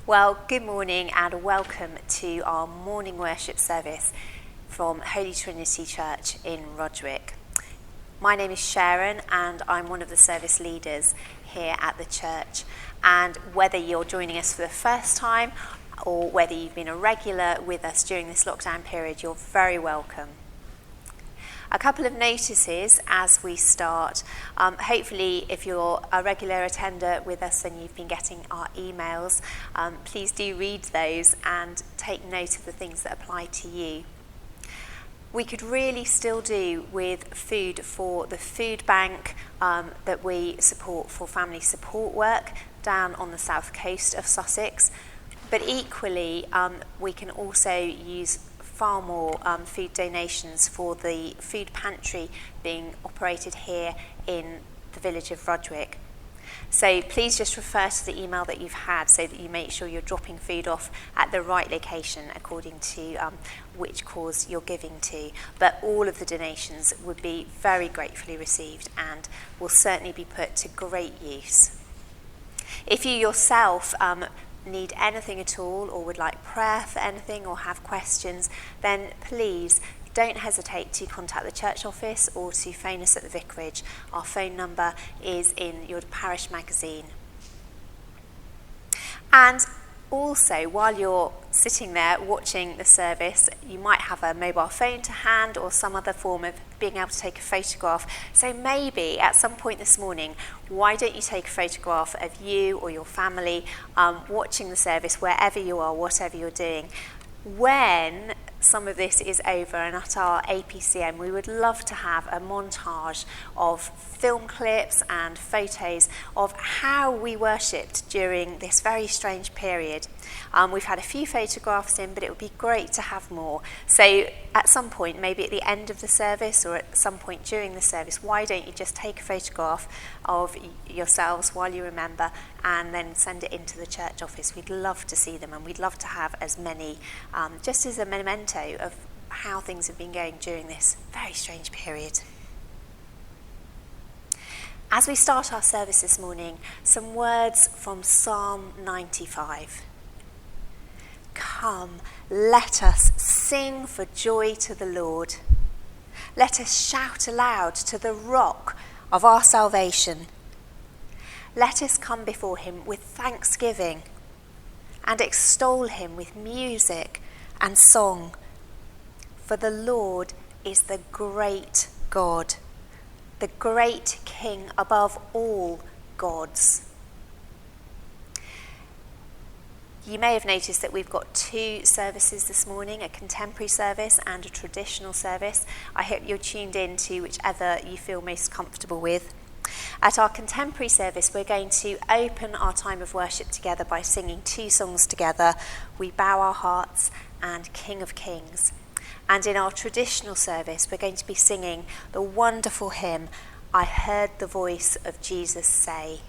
Well, good morning and welcome to our morning worship service from Holy Trinity Church in Rudgwick. My name is Sharon and I'm one of the service leaders here at the church. And whether you're joining us for the first time or whether you've been a regular with us during this lockdown period, you're very welcome. A couple of notices as we start. Hopefully, if you're a regular attender with us and you've been getting our emails, please do read those and take note of the things that apply to you. We could really still do with food for the food bank that we support for family support work down on the south coast of Sussex. But equally, we can also use far more food donations for the food pantry being operated here in the village of Rudgwick. So please just refer to the email that you've had so that you make sure you're dropping food off at the right location according to which cause you're giving to. But all of the donations would be very gratefully received and will certainly be put to great use. If you yourself need anything at all or would like prayer for anything or have questions, then please don't hesitate to contact the church office or to phone us at the vicarage. Our phone number is in your parish magazine. And also, while you're sitting there watching the service, you might have a mobile phone to hand or some other form of being able to take a photograph. So maybe at some point this morning, why don't you take a photograph of you or your family watching the service wherever you are, whatever you're doing. When some of this is over and at our APCM, we would love to have a montage of film clips and photos of how we worshipped during this very strange period. We've had a few photographs in, but it would be great to have more. So at some point, maybe at the end of the service or at some point during the service, why don't you just take a photograph of yourselves while you remember and then send it into the church office. We'd love to see them and we'd love to have as many, just as a memento of how things have been going during this very strange period. As we start our service this morning, some words from Psalm 95. Come, let us sing for joy to the Lord. Let us shout aloud to the rock of our salvation. Let us come before him with thanksgiving and extol him with music and song. For the Lord is the great God, the great King above all gods. You may have noticed that we've got two services this morning, a contemporary service and a traditional service. I hope you're tuned in to whichever you feel most comfortable with. At our contemporary service, we're going to open our time of worship together by singing two songs together, We Bow Our Hearts and King of Kings. And in our traditional service, we're going to be singing the wonderful hymn, I Heard the Voice of Jesus Say.